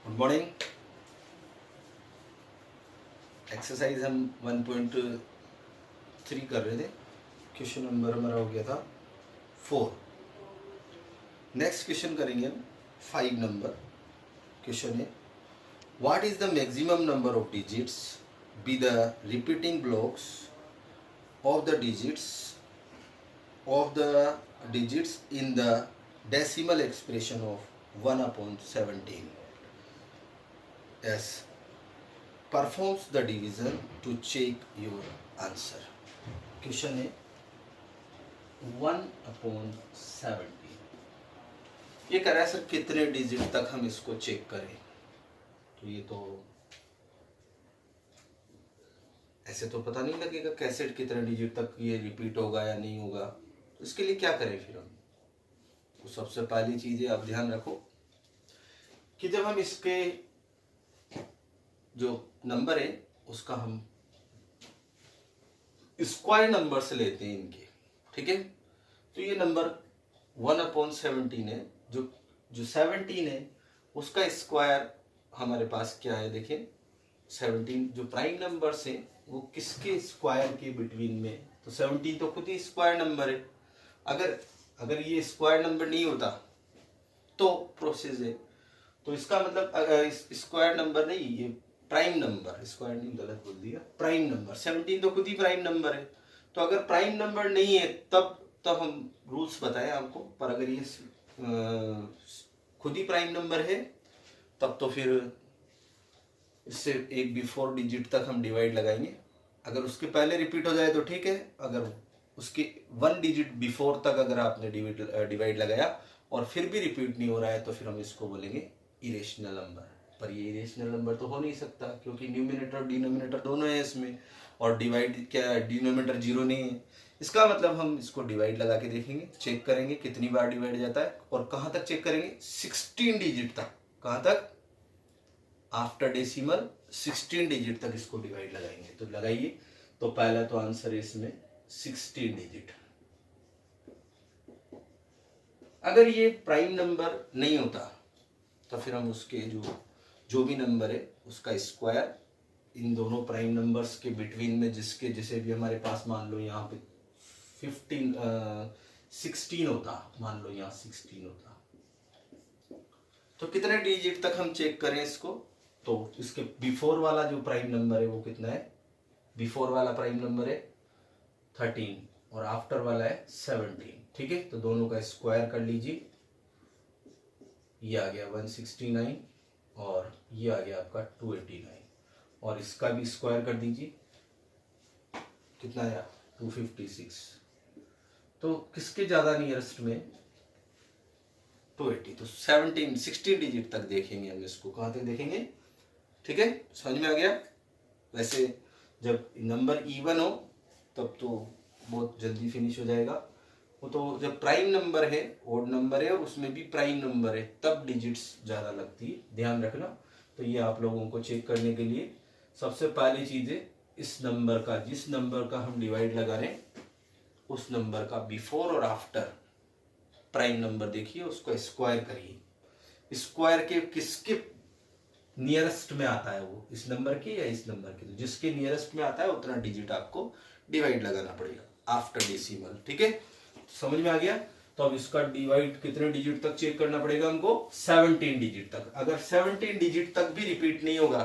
Good morning. Exercise हम 1.3 कर रहे थे। क्वेश्चन नंबर हमारा हो गया था 4। नेक्स्ट क्वेश्चन करेंगे हम 5 नंबर। क्वेश्चन है what is the maximum number of digits be the repeating blocks of the digits in the decimal expression of 1/17 S performs the division to check your answer। Question है 1/17 ये कह रहा है sir कितने digit तक हम इसको चेक करें। तो ये तो ऐसे तो पता नहीं लगेगा कैसे कितने डिजिट तक ये रिपीट होगा या नहीं होगा। तो इसके लिए क्या करें फिर हम। तो सबसे पहली चीज है, आप ध्यान रखो कि जब हम इसके जो नंबर है उसका हम स्क्वायर नंबर से लेते हैं इनके, ठीक है। तो ये नंबर 1/17 है। जो 17 है उसका स्क्वायर हमारे पास क्या है, देखें 17 जो प्राइम नंबर है वो किसके स्क्वायर के बिटवीन में। तो 17 तो खुद ही स्क्वायर नंबर है। अगर ये स्क्वायर नंबर नहीं होता तो प्रोसेस है। तो इसका मतलब स्क्वायर नंबर नहीं, ये प्राइम नंबर, स्क्वायर नहीं गलत बोल दिया, प्राइम नंबर 17 तो खुद ही प्राइम नंबर है। तो अगर प्राइम नंबर नहीं है तब हम रूल्स बताएं आपको। पर अगर ये खुद ही प्राइम नंबर है तब तो फिर इससे एक बिफोर डिजिट तक हम डिवाइड लगाएंगे। अगर उसके पहले रिपीट हो जाए तो ठीक है, अगर उसके 1 डिजिट बिफोर तक अगर आपने डिवाइड लगाया और फिर भी रिपीट नहीं हो रहा है तो फिर हम इसको बोलेंगे इरेशनल नंबर। पर ये इरेशनल नंबर तो हो नहीं सकता क्योंकि न्यूमिनेटर और डिनोमिनेटर दोनों है इसमें, और डिवाइड क्या डिनोमिनेटर 0 नहीं है। इसका मतलब हम इसको डिवाइड लगा के देखेंगे, चेक करेंगे कितनी बार डिवाइड जाता है और कहाँ तक चेक करेंगे, 16 डिजिट तक। कहाँ तक? आफ्टर डेसिमल 16 डिजिट तक इसको डिवाइड लगाएंगे। तो लगाइए। तो पहला तो आंसर है इसमें 16 डिजिट। अगर ये प्राइम नंबर नहीं होता तो फिर हम उसके जो भी नंबर है उसका स्क्वायर इन दोनों प्राइम नंबर्स के बिटवीन में जिसे भी हमारे पास, मान लो यहाँ पे 16 होता, मान लो यहाँ 16 होता, तो कितने डिजिट तक हम चेक करें इसको। तो इसके बिफोर वाला जो प्राइम नंबर है वो कितना है, बिफोर वाला प्राइम नंबर है 13 और आफ्टर वाला है 17, ठीक है। तो दोनों का स्क्वायर कर लीजिए, ये आ गया 169 और ये आ गया आपका 289 और इसका भी स्क्वायर कर दीजिए, कितना आया 256। तो किसके ज्यादा नियरेस्ट में 280। तो 16 डिजिट तक देखेंगे हम इसको। कहाँ तक देखेंगे, ठीक है, समझ में आ गया। वैसे जब नंबर इवन हो तब तो बहुत जल्दी फिनिश हो जाएगा। वो तो जब प्राइम नंबर है, ओड नंबर है और उसमें भी प्राइम नंबर है तब डिजिट्स ज़्यादा लगती है, ध्यान रखना। तो ये आप लोगों को चेक करने के लिए सबसे पहली चीज़ है इस नंबर का, जिस नंबर का हम डिवाइड लगा रहे हैं उस नंबर का बिफोर और आफ्टर प्राइम नंबर देखिए, उसको स्क्वायर करिए। स्क्वायर के किसके नियरेस्ट में आता है वो, इस नंबर के या इस नंबर के। तो जिसके नियरेस्ट में आता है उतना डिजिट आपको डिवाइड लगाना पड़ेगा आफ्टर डेसिमल, ठीक है। समझ में आ गया। तो अब इसका डिवाइड कितने डिजिट तक चेक करना पड़ेगा हमको, 17 डिजिट तक। अगर 17 डिजिट तक भी रिपीट नहीं होगा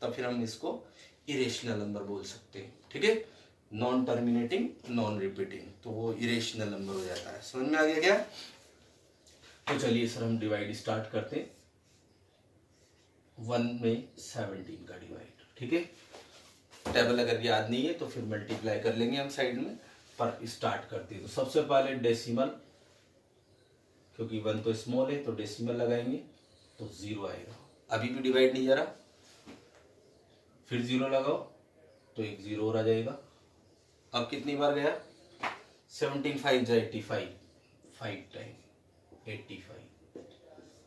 तब फिर हम इसको इरेशनल नंबर बोल सकते हैं, ठीक है। नॉन टर्मिनेटिंग, नॉन रिपीटिंग, तो वो इरेशनल नंबर हो जाता है। समझ में आ गया क्या? तो चलिए सर हम डिवाइड स्टार्ट करते हैं। 1 में 17 का डिवाइड, ठीक है। टेबल अगर याद नहीं है तो फिर मल्टीप्लाई कर लेंगे हम साइड में, पर स्टार्ट करते हैं। तो सबसे पहले डेसिमल, क्योंकि 1 तो स्मॉल है तो डेसिमल लगाएंगे तो 0 आएगा। अभी भी डिवाइड नहीं जा रहा, फिर 0 लगाओ तो एक 0 और आ जाएगा। अब कितनी बार गया, 17 5 85, 5 टाइम 85।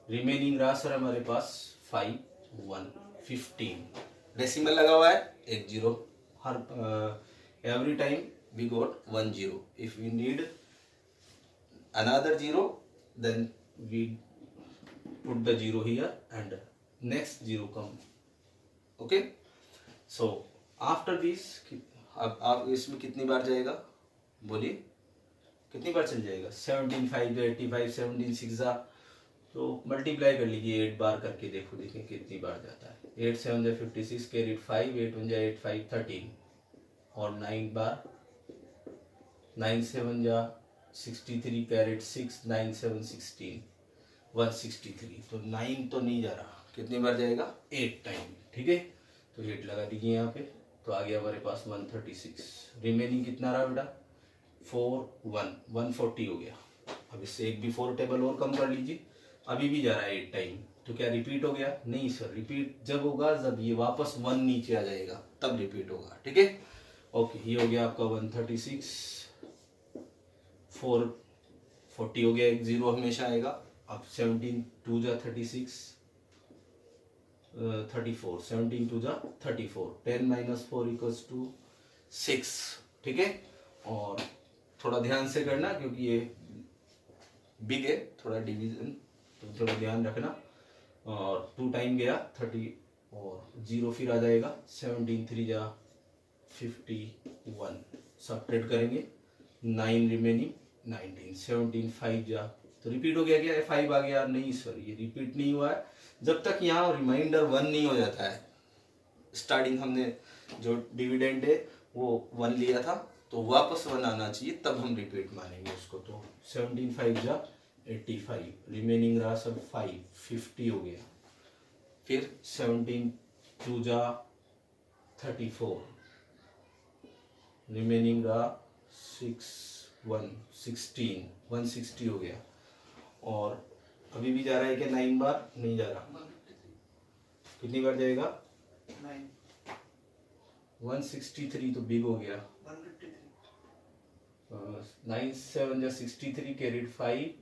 रिमेनिंग रहा सर हमारे पास 5 1 15। डेसिमल लगा हुआ है, एक 0 हर every time we got 1 0. If we need another 0 then we put the 0 here and next 0 come. Okay, so after this अब आप इसमें कितनी बार जाएगा बोलिए, कितनी बार चल जाएगा? 17 5 85, 17 6 तो मल्टीप्लाई कर लीजिए 8 बार करके, देखो देखिए कितनी बार जाता है। 8 7 56 कैरेट 5, 8 1 8 5 13 और 9 बार, 9 7 63 कैरेट 6, 9 7 16 163, तो 9 तो नहीं जा रहा, कितनी बार जाएगा? 8 टाइम। ठीक है, तो 8 लगा दीजिए यहाँ पे, तो आ गया हमारे पास 136। रिमेनिंग कितना रहा बेटा? 140 हो गया। अब इससे एक बिफोर टेबल और कम कर लीजिए, अभी भी जा रहा है 8 टाइम, तो क्या रिपीट हो गया? नहीं सर, रिपीट जब होगा जब ये वापस 1 नीचे आ जाएगा तब रिपीट होगा। ठीक है, ओके, ये हो गया आपका 136। 440 हो गया, एक 0 हमेशा आएगा। अब 17 2 36 34, 17 2 34, 10 माइनस 4 इक्वल्स टू 6। ठीक है, और थोड़ा ध्यान से करना क्योंकि ये बिग है, थोड़ा डिवीजन तो थोड़ा ध्यान रखना। और 2 टाइम गया 30 और 0 फिर आ जाएगा। 17 3 51, सब्ट्रैक्ट करेंगे, 9 रिमेनिंग 19, 17 5 तो रिपीट हो गया। क्या 5 आ गया? नहीं सर, ये रिपीट नहीं हुआ है जब तक यहाँ रिमाइंडर 1 नहीं हो जाता है। स्टार्टिंग हमने जो डिविडेंड है वो 1 लिया था, तो वापस 1 आना चाहिए तब हम रिपीट मानेंगे उसको। तो 17 5 85, रिमेनिंग रहा सब 5, 50 हो गया। फिर 17 2 34, रिमेनिंग रहा 6 1 16, 160 हो गया। और अभी भी जा रहा है क्या 9 बार? नहीं जा रहा, कितनी बार जाएगा? 163, तो बिग हो गया। 9 7 63 कैरेट 5,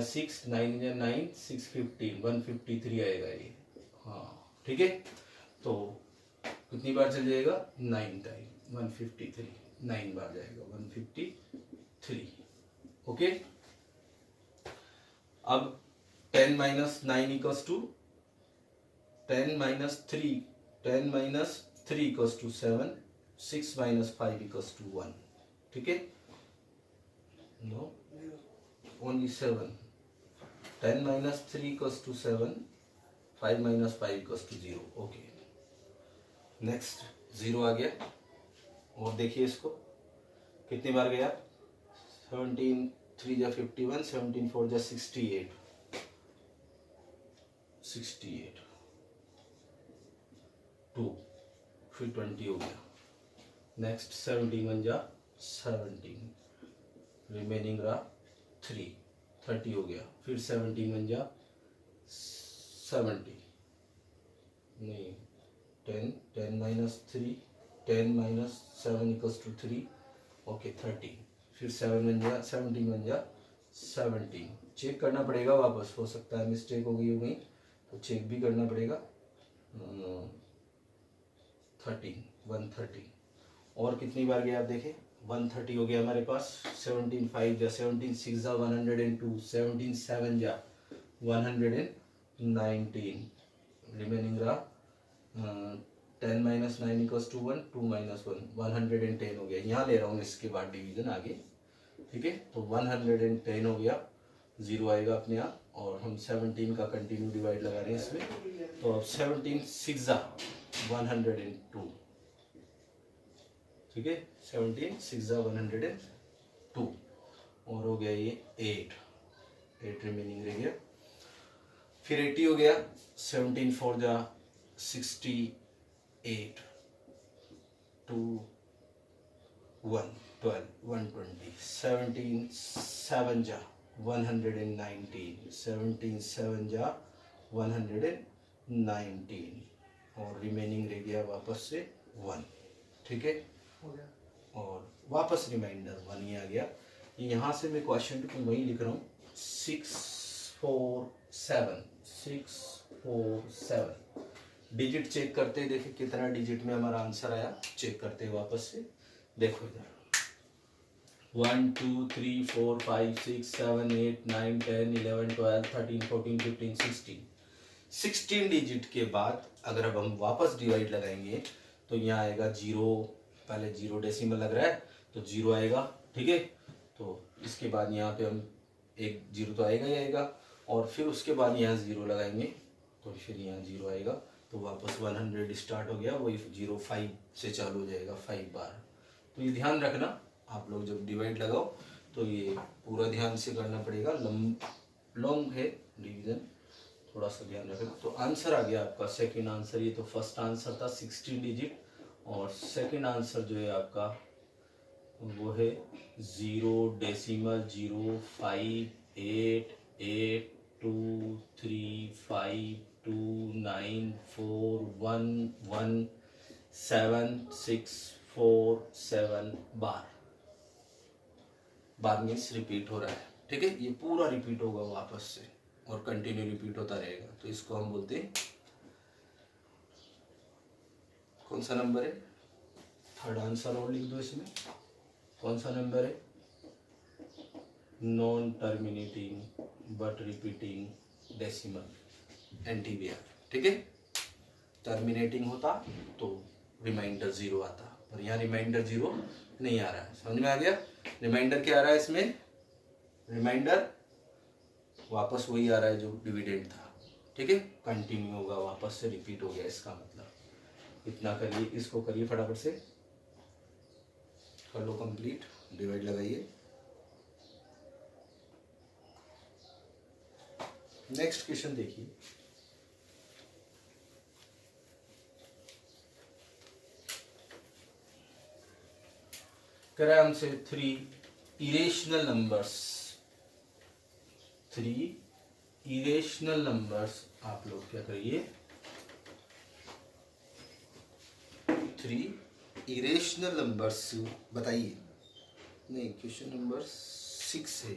6 9 9 6 15, 153 आएगा ये। हाँ ठीक है, तो कितनी बार चल जाएगा? 9 टाइम, 153, 9 बार जाएगा 153। ओके, अब 10 minus 9 equals to 10 minus 3, 10 minus 3 equals to 7, 6 minus 5 equals to 1। ठीक है, no only 7, 10 minus 3 equals to 7, 5 minus 5 equals to 0। Okay, next 0 आ गया। और देखिए इसको कितनी बार गया? 17 3 51, 17 4 68, 68 2, फिर 20 हो गया। नेक्स्ट 17 1 17, रिमेनिंग रहा 3, 30 हो गया। फिर 17 1 70, नहीं 10, 10 minus 3, 10 minus 7 equals to 3, okay 30। फिर 7 1 17 1 17, चेक करना पड़ेगा वापस, हो सकता है मिस्टेक हो गई तो चेक भी करना पड़ेगा। 13 130, और कितनी बार गया आप देखें? 130 हो गया हमारे पास। 17 5 17 6 102, 17 7 119, रिमेनिंग रहा 10 माइनस 9 इक्वल्स टू 1, 2 माइनस 1, 110 हो गया। यहाँ ले रहा हूँ इसके बाद डिवीजन आगे। ठीक है, तो 110 हो गया, 0 आएगा अपने आप। और हम 17 का कंटिन्यू डिवाइड लगा रहे हैं इसमें, तो अब 17 6 102। ठीक है, 17 6 102, और हो गया ये 8 रिमेनिंग रह गया। फिर 80 हो गया। 17 4 68, 2 1 12 120, 17 7 119, 17 7 119, और रिमेनिंग रह गया वापस से 1। ठीक है, और वापस रिमाइंडर 1 ही आ गया। यहाँ से मैं क्वेश्चन को वही लिख रहा हूँ, 6 4 7, 6 4 7। डिजिट चेक करते देखिए कितना डिजिट में हमारा आंसर आया, चेक करते वापस से। देखो इधर 1 2 3 4 5 6 7 8 9 10 11 12 13 14 15 16, 16 डिजिट के बाद अगर अब हम वापस डिवाइड लगाएंगे तो यहाँ आएगा जीरो, पहले जीरो डेसिमल लग रहा है तो जीरो आएगा, ठीक है। तो इसके बाद यहाँ पे हम एक जीरो तो आएगा ही आएगा, और फिर उसके बाद यहाँ जीरो लगाएंगे तो फिर यहाँ जीरो आएगा, तो वापस 100 स्टार्ट हो गया, वही 05 से चालू हो जाएगा 5 बार। तो ये ध्यान रखना, आप लोग जब डिवाइड लगाओ तो ये पूरा ध्यान से करना पड़ेगा, लॉन्ग है डिवीजन, थोड़ा सा ध्यान रखना। तो आंसर आ गया आपका सेकंड आंसर, ये तो फर्स्ट आंसर था 16 डिजिट, और सेकंड आंसर जो है आपका वो है 0.88823529411767 बार। बार मीन्स रिपीट हो रहा है, ठीक है। ये पूरा रिपीट होगा वापस से और कंटिन्यू रिपीट होता रहेगा, तो इसको हम बोलते हैं, कौन सा नंबर है, थर्ड आंसर और लिख दो इसमें, कौन सा नंबर है, non terminating but repeating decimal, NTBR, ठीक है। टर्मिनेटिंग होता तो रिमाइंडर जीरो आता, और यहाँ रिमाइंडर जीरो नहीं आ रहा है, समझ में आ गया। रिमाइंडर क्या आ रहा है इसमें, रिमाइंडर वापस वही आ रहा है जो डिविडेंड था, ठीक है, कंटिन्यू होगा, वापस से रिपीट हो गया, इसका मतलब इतना करिए, इसको करिए फटाफट से कर लो कंप्लीट, डिवाइड लगाइए। नेक्स्ट क्वेश्चन देखिए, कह रहा है हमसे 3 इरेशनल नंबर्स, 3 इरेशनल नंबर्स, आप लोग क्या करिए, 3 इरेशनल नंबर्स बताइए, नहीं क्वेश्चन नंबर 6 है।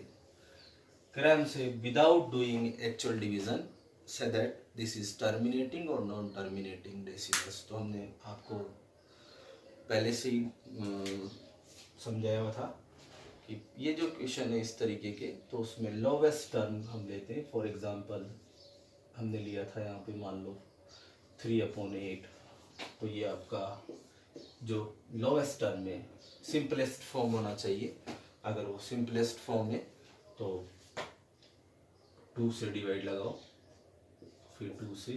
कह रहा है हमसे without doing actual division say that this is terminating और नॉन टर्मिनेटिंग डेसिमल्स। तो हमने आपको पहले से ही समझाया हुआ था कि ये जो क्वेश्चन है इस तरीके के, तो उसमें लोवेस्ट टर्म हम लेते हैं। फॉर एग्जांपल हमने लिया था यहाँ पे, मान लो 3/8, तो ये आपका जो लोवेस्ट टर्म है सिंपलेस्ट फॉर्म होना चाहिए। अगर वो सिंपलेस्ट फॉर्म है तो 2 से डिवाइड लगाओ, फिर 2 से,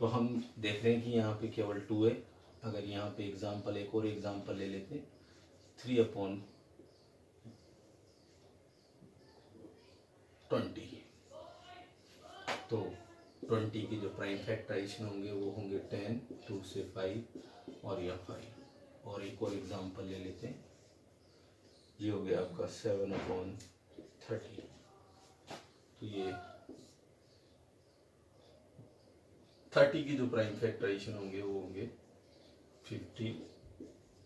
तो हम देख रहे हैं कि यहाँ पे केवल 2 है। अगर यहाँ पे एग्जांपल, एक और एग्जांपल ले लेते हैं, 3/20, तो 20 की जो प्राइम फैक्टराइजेशन होंगे वो होंगे 10, 2 से 5 और या 5। और एक और एग्जांपल ले लेते हैं, ये हो गया आपका 7/30, तो ये 30 की जो प्राइम फैक्टराइजेशन होंगे वो होंगे 50,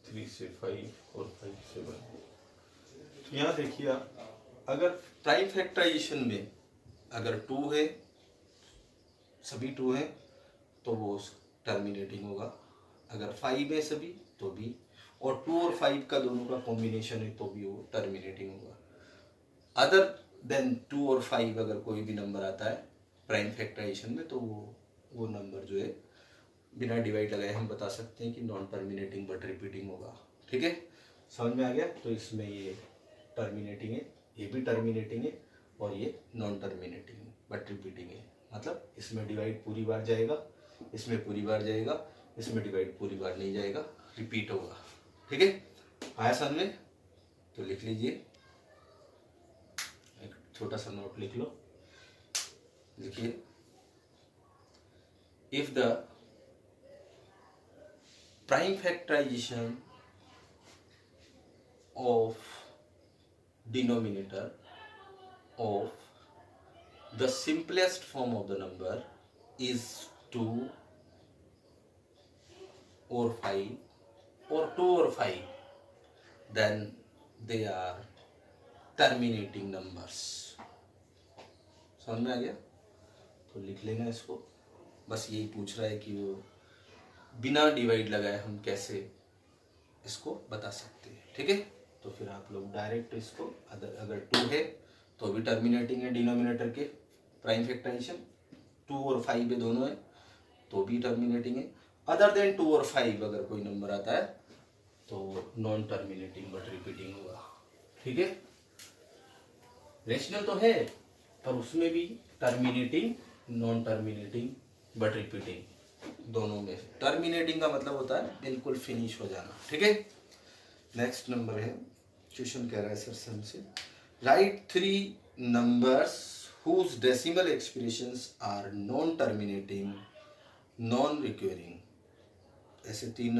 3 से 5 और 5 से 1। यहाँ देखिए आप, अगर प्राइम फैक्टराइजेशन में अगर 2 है, सभी 2 है तो वो टर्मिनेटिंग होगा, अगर 5 है सभी तो भी, और 2 और 5 का दोनों का कॉम्बिनेशन है तो भी वो टर्मिनेटिंग होगा। अदर देन 2 और 5 अगर कोई भी नंबर आता है प्राइम फैक्टराइजेशन में तो वो नंबर जो है बिना डिवाइड लगाए हम बता सकते हैं कि नॉन टर्मिनेटिंग बट रिपीटिंग होगा, ठीक है। समझ में आ गया। तो इसमें ये टर्मिनेटिंग है, ये भी टर्मिनेटिंग है, और ये नॉन टर्मिनेटिंग बट रिपीटिंग है, मतलब इसमें डिवाइड पूरी बार जाएगा, इसमें पूरी बार जाएगा, इसमें डिवाइड पूरी बार नहीं जाएगा, रिपीट होगा, ठीक है। आया समझ में, तो लिख लीजिए, एक छोटा सा नोट लिख लो, लिखिए, if the prime factorization of denominator of the simplest form of the number is 2 or 5 or 2 or 5, then they are terminating numbers। समझ में आ गया, तो लिख लेना इसको। बस यही पूछ रहा है कि वो बिना डिवाइड लगाए हम कैसे इसको बता सकते हैं, ठीक है। तो फिर आप लोग डायरेक्ट इसको, अगर 2 है तो भी टर्मिनेटिंग है डिनोमिनेटर के प्राइम फैक्टराइजेशन, 2 और 5 है, दोनों है तो भी टर्मिनेटिंग है। अदर देन 2 और 5 अगर कोई नंबर आता है तो नॉन टर्मिनेटिंग बट रिपीटिंग होगा। ठीक है, रेशनल तो है पर उसमें भी terminating, non terminating but repeating दोनों में। टर्मिनेटिंग का मतलब होता है बिल्कुल फिनिश हो जाना। ठीक है, नेक्स्ट नंबर है, क्वेश्चन कह रहा है सर हमसे right 3 numbers whose decimal expressions are non-terminating, non-recurring। ऐसे 3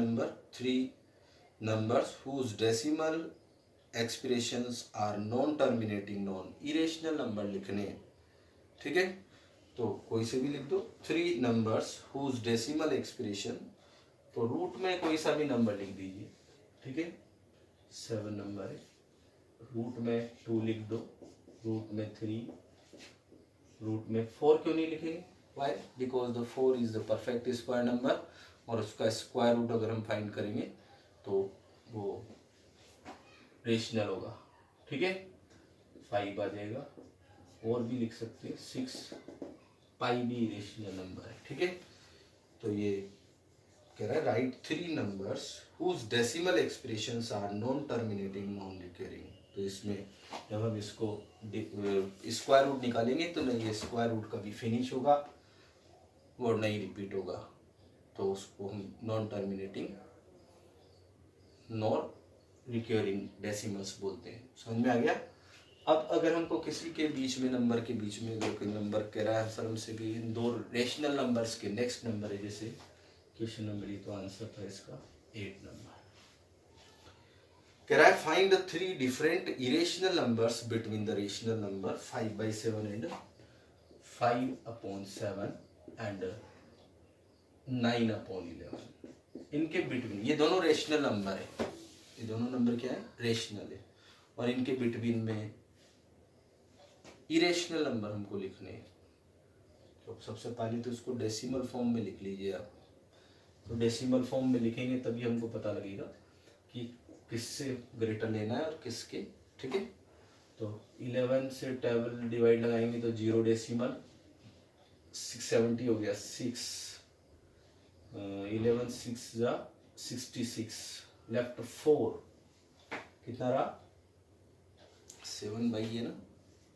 numbers whose decimal expressions are non-terminating, non-irrational number लिखने हैं। ठीक है, तो कोई से भी लिख दो। 3 numbers whose decimal expression, तो रूट में कोई सा भी नंबर लिख दीजिए। ठीक है, 7 नंबर है, रूट में 2 लिख दो, रूट में 3, रूट में 4 क्यों नहीं लिखेंगे? Why? Because the 4 is the perfect square number और उसका स्क्वायर रूट अगर हम फाइंड करेंगे तो वो रेशनल होगा। ठीक है, 5 आ जाएगा, और भी लिख सकते हैं 6, पाई भी रेशनल नंबर है। ठीक है, तो ये कह रहा है right 3 numbers whose decimal expressions are non terminating, non recurring। तो इसमें जब हम इसको स्क्वायर रूट निकालेंगे तो नहीं ये स्क्वायर रूट कभी फिनिश होगा और नहीं रिपीट होगा, तो उसको हम non terminating, non recurring decimals बोलते हैं। समझ में आ गया? अब अगर हमको किसी के बीच में नंबर के बीच में अगर कोई नंबर कह रहा है सर हमसे कि इन 2 रेशनल नंबर्स के नेक्स्ट नंबर है, जैसे क्वेश्चन नंबर, तो आंसर था इसका 8 नंबर। कह रहा है find the 3 different irrational numbers between the rational number 5/7 and 5/7 and 9/11। इनके बिटवीन, ये दोनों रेशनल नंबर है, ये दोनों नंबर क्या है? रेशनल है, और इनके बिटवीन में इरेशनल नंबर हमको लिखने हैं। तो सबसे पहले तो इसको डेसिमल फॉर्म में लिख लीजिए आप। तो डेसिमल फॉर्म में लिखेंगे तभी हमको पता लगेगा कि किससे ग्रेटर लेना है और किसके। ठीक है, तो 11 से 12 डिवाइड लगाएंगे तो 0 डेसिमल, 670 हो गया, 6 11 6 जा 66, लेफ्ट 4, कितना रहा? 7 बाई है ना,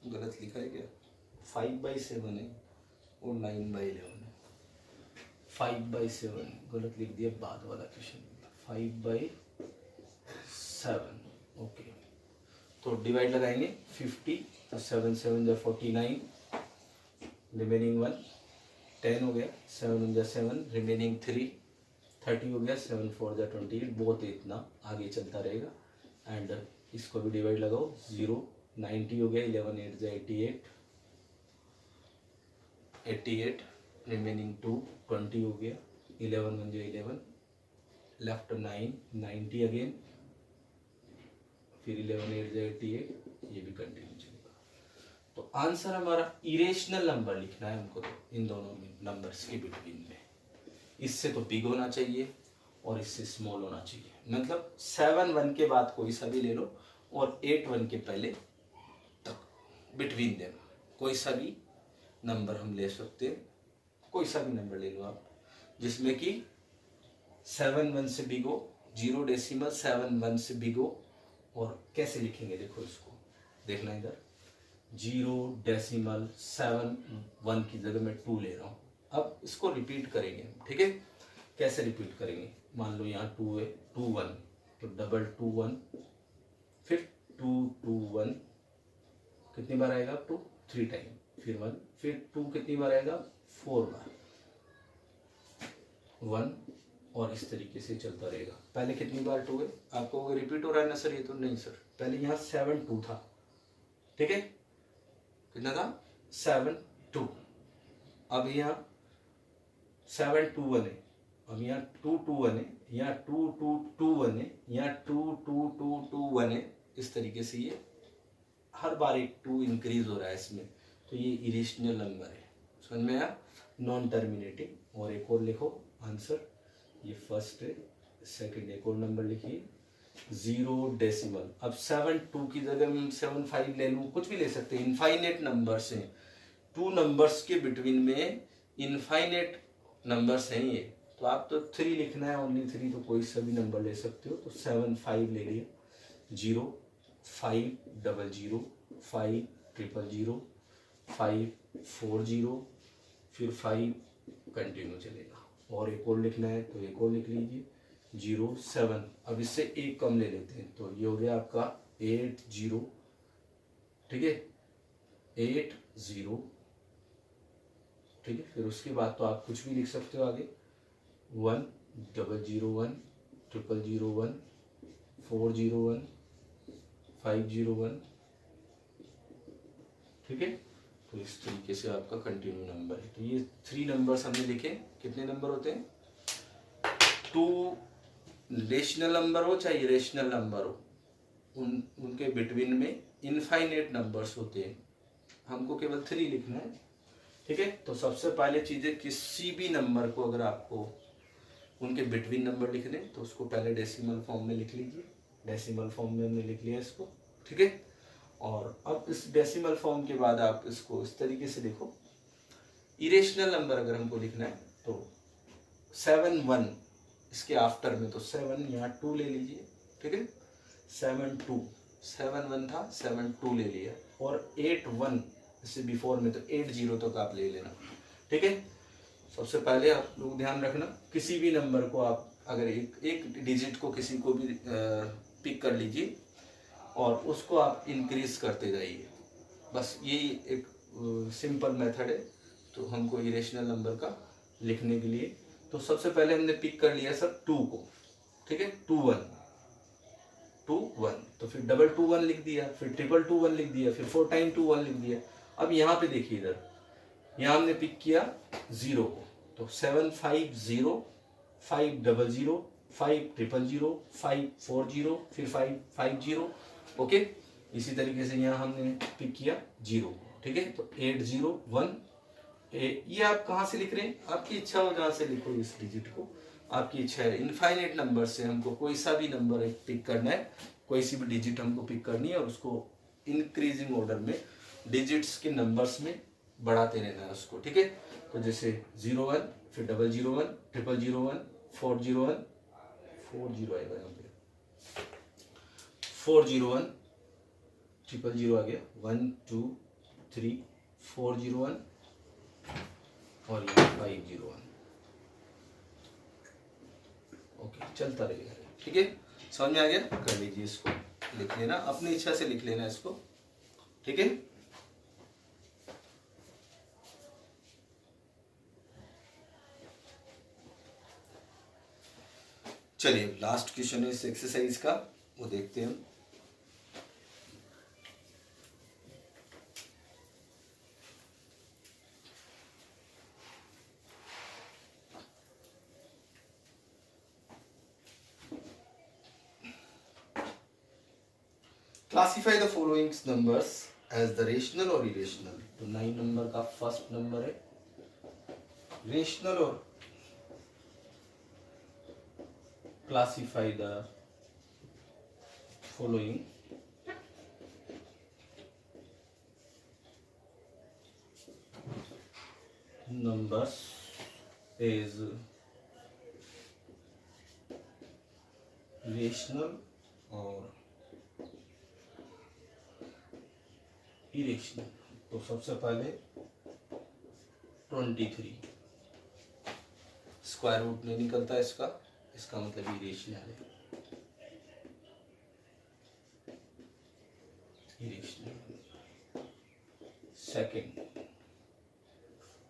गलत लिखा है क्या? 5/7 है और 9/11 है। 5/7 गलत लिख दिया, बाद वाला क्वेश्चन 5/7। ओके, तो डिवाइड लगाएंगे 50, तो 7 7 जा 49, रिमेनिंग 1, 10 हो गया, 7 जा 7, रिमेनिंग 3, 30 हो गया, 7 4 जा 28। बहुत इतना आगे चलता रहेगा। एंड इसको भी डिवाइड लगाओ, 0 90 हो गया, 11 8 जा 88, रिमेनिंग 2 20 हो गया, 11 1 जा 11, लेफ्ट 9 90 अगेन, फिर 11 8 जा 88, ये भी कंटिन्यू चलेगा। तो आंसर हमारा इरेशनल नंबर लिखना है हमको, तो इन दोनों में नंबर्स के बिटवीन में, इससे तो बिग होना चाहिए और इससे स्मॉल होना चाहिए। मतलब 7 1 के बाद कोई सा भी ले लो और 8 1 के पहले तक, बिटवीन देम कोई सा भी नंबर हम ले सकते हैं। कोई सा भी नंबर ले लो आप जिसमें कि 7 1 से बिग हो, 0 डेसिमल 7 1 से बिग हो। और कैसे लिखेंगे देखो, इसको देखना इधर, 0 डेसिमल 7 1 की जगह मैं 2 ले रहा हूँ। अब इसको रिपीट करेंगे, ठीक है? कैसे रिपीट करेंगे? मान लो यहाँ 2 है, 2 1, तो डबल 2 1, फिर 2 2 1, कितनी बार आएगा? 2 3 टाइम, फिर 1, फिर 2 कितनी बार आएगा? 4 बार, 1, और इस तरीके से चलता रहेगा। पहले कितनी बार 2 है? आपको रिपीट हो रहा है ना सर? ये तो नहीं सर, पहले यहाँ 7 2 था, ठीक है? कितना था? 7 2। अब यहाँ 7 2 1 है, अब यहाँ 2 2 1 है, यहाँ 2 2 2 1 है, यहाँ 2 2 2 2 1 है। इस तरीके से ये हर बार एक 2 इंक्रीज हो रहा है इसमें, तो ये इरेशनल नंबर है। समझ में आया? Non terminating. और एक और लिखो आंसर, ये फर्स्ट है, सेकंड एक और नंबर लिखिए, 0 डेसिमल। अब 7 2 की जगह में 7 5 ले लूँ, कुछ भी ले सकते हैं, इनफाइनेट नंबर्स हैं। 2 नंबर्स के बिटवीन में इनफाइनेट नंबर्स हैं ये, तो आप तो 3 लिखना है, ओनली 3, तो कोई सा भी नंबर ले सकते हो। तो 7 5 ले लिए, 0 5 0 0 5 0 0 5 4 0, फिर 5 कंटिन्यू चलेगा। और एक और लिखना है तो एक और लिख लीजिए, 0 7। अब इससे एक कम ले लेते हैं, तो ये हो गया आपका 8 0, ठीक है, 8 0, ठीक है। फिर उसके बाद तो आप कुछ भी लिख सकते हो आगे, 1 0 0 1 0 0 1 4 0 1 5 0 1, ठीक है। तो इस तरीके से आपका कंटिन्यू नंबर है। तो ये 3 नंबर्स हमने लिखे। कितने नंबर होते हैं? 2 रेशनल नंबर हो चाहे इरेशनल नंबर हो, उनके बिटवीन में इनफाइनेट नंबर्स होते हैं। हमको केवल 3 लिखना है, ठीक है। तो सबसे पहले चीज़ है, किसी भी नंबर को अगर आपको उनके बिटवीन नंबर लिखने, तो उसको पहले डेसिमल फॉर्म में लिख लीजिए। डेसिमल फॉर्म में हमने लिख लिया इसको, ठीक है। और अब इस डेसिमल फॉर्म के बाद आप इसको इस तरीके से देखो, इरेशनल नंबर अगर हमको लिखना है तो 7 1 इसके आफ्टर में, तो 7 यहाँ 2 ले लीजिए, ठीक है। 7 2, 7 1 था, 7 2 ले लिया। और 8 1 इससे बिफोर में, तो 8 0 तक आप ले लेना, ठीक है। सबसे पहले आप लोग ध्यान रखना, किसी भी नंबर को आप अगर एक डिजिट को किसी को भी पिक कर लीजिए और उसको आप इंक्रीज करते जाइए, बस यही एक सिंपल मेथड है। तो हमको इरेशनल नंबर का लिखने के लिए, तो सबसे पहले हमने पिक कर लिया सर 2 को, ठीक है, 2 1 2 1, तो फिर 2 2 1 लिख दिया, फिर 3 2 1 लिख दिया, फिर 4 टाइम 2 1 लिख दिया। अब यहाँ पे देखिए, इधर यहाँ हमने पिक किया 0 को, तो 7 5 0 5 0 0 5 0 0 5 4 0, फिर 5 5 0, ओके। इसी तरीके से यहाँ हमने पिक किया 0 को, ठीक है। तो 8 0 1, ये आप कहाँ से लिख रहे हैं? आपकी इच्छा हो जहाँ से लिखो इस डिजिट को, आपकी इच्छा है। इनफाइनेट नंबर से हमको कोई सा भी नंबर पिक करना है, कोई सी भी डिजिट हमको पिक करनी है और उसको इंक्रीजिंग ऑर्डर में डिजिट्स के नंबर्स में बढ़ाते रहना है उसको, ठीक है। तो जैसे 0 1, फिर 0 0 1 0 0 1 4 0 1 4 0 आएगा यहाँ पे, 4 0 1 0 0 आ गया, 1 2 3 4 0 1 और ये 5 0 1, ओके, चलता रहेगा, ठीक है। समझ में आ गया? कर लीजिए, इसको लिख लेना, अपनी इच्छा से लिख लेना इसको, ठीक है। चलिए लास्ट क्वेश्चन है इस एक्सरसाइज का, वो देखते हैं हम। Classify the following numbers as the rational और इरेशनल। तो 9 नंबर का फर्स्ट नंबर है रेशनल और classify the following numbers is rational और इरेशनल। तो सबसे पहले 23 स्क्वायर रूट नहीं निकलता इसका, इसका मतलब इरेशनल है, irrational. Second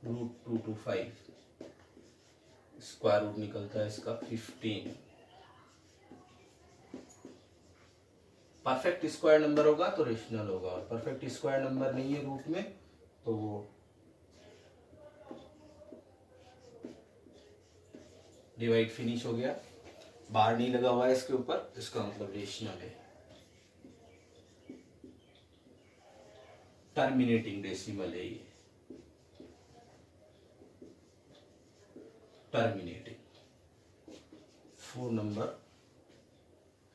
√2 to 5 square root निकलता है इसका 15। परफेक्ट स्क्वायर नंबर होगा तो रेशनल होगा, और परफेक्ट स्क्वायर नंबर नहीं है रूट में तो वो डिवाइड फिनिश हो गया, बार नहीं लगा हुआ है इसके ऊपर, इसका मतलब रेशनल है। टर्मिनेटिंग डेसिमल है ये, टर्मिनेटिंग। 4 नंबर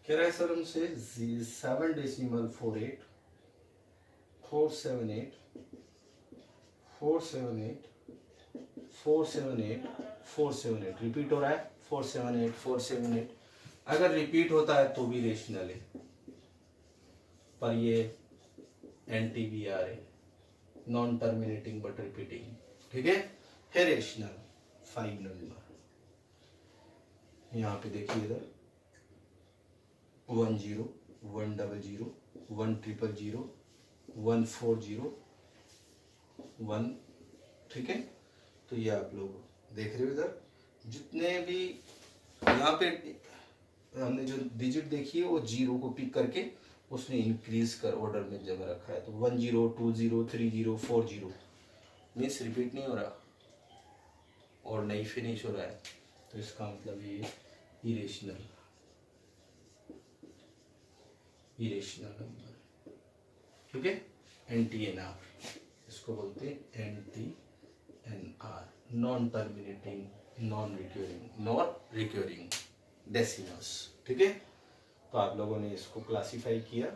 कह रहा है सर हमसे 7 डेसिमल 48 478 478 478 रिपीट हो रहा है, 478 अगर रिपीट होता है तो भी रेशनल है, पर ये NTBR है, नॉन टर्मिनेटिंग बट रिपीटिंग, ठीक है रेशनल। 5 नंबर यहाँ पे देखिए इधर 10 100 100 100 140 1, ठीक है। तो ये आप लोग देख रहे हो इधर जितने भी यहाँ पे हमने जो डिजिट देखी है वो जीरो को पिक करके उसने इंक्रीज कर ऑर्डर में जगह रखा है। तो 10 20 30 40 मीन्स रिपीट नहीं हो रहा और नहीं फिनिश हो रहा है, तो इसका मतलब ये इरेशनल नंबर, ठीक है। NTNR इसको बोलते हैं, NTNR non terminating non recurring decimals, ठीक है। तो आप लोगों ने इसको क्लासिफाई किया।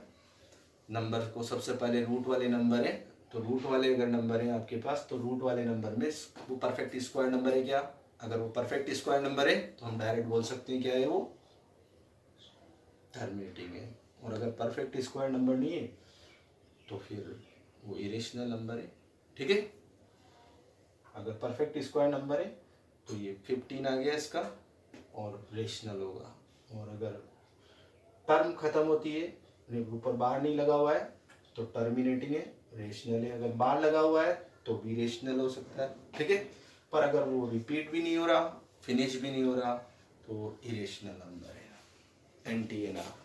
नंबर को सबसे पहले रूट वाले नंबर है, तो रूट वाले अगर नंबर है आपके पास तो रूट वाले नंबर में वो परफेक्ट स्क्वायर नंबर है क्या? अगर वो परफेक्ट स्क्वायर नंबर है तो हम डायरेक्ट बोल सकते हैं क्या है वो टर्मिनेटिंग है, और अगर परफेक्ट स्क्वायर नंबर नहीं है तो फिर वो इरेशनल नंबर है, ठीक है। अगर परफेक्ट स्क्वायर नंबर है तो ये 15 आ गया इसका और रेशनल होगा, और अगर टर्म खत्म होती है, ऊपर बार नहीं लगा हुआ है तो टर्मिनेटिंग है, रेशनल है। अगर बार लगा हुआ है तो भी रेशनल हो सकता है, ठीक है। पर अगर वो रिपीट भी नहीं हो रहा, फिनिश भी नहीं हो रहा, तो इरेशनल नंबर है, NTNR।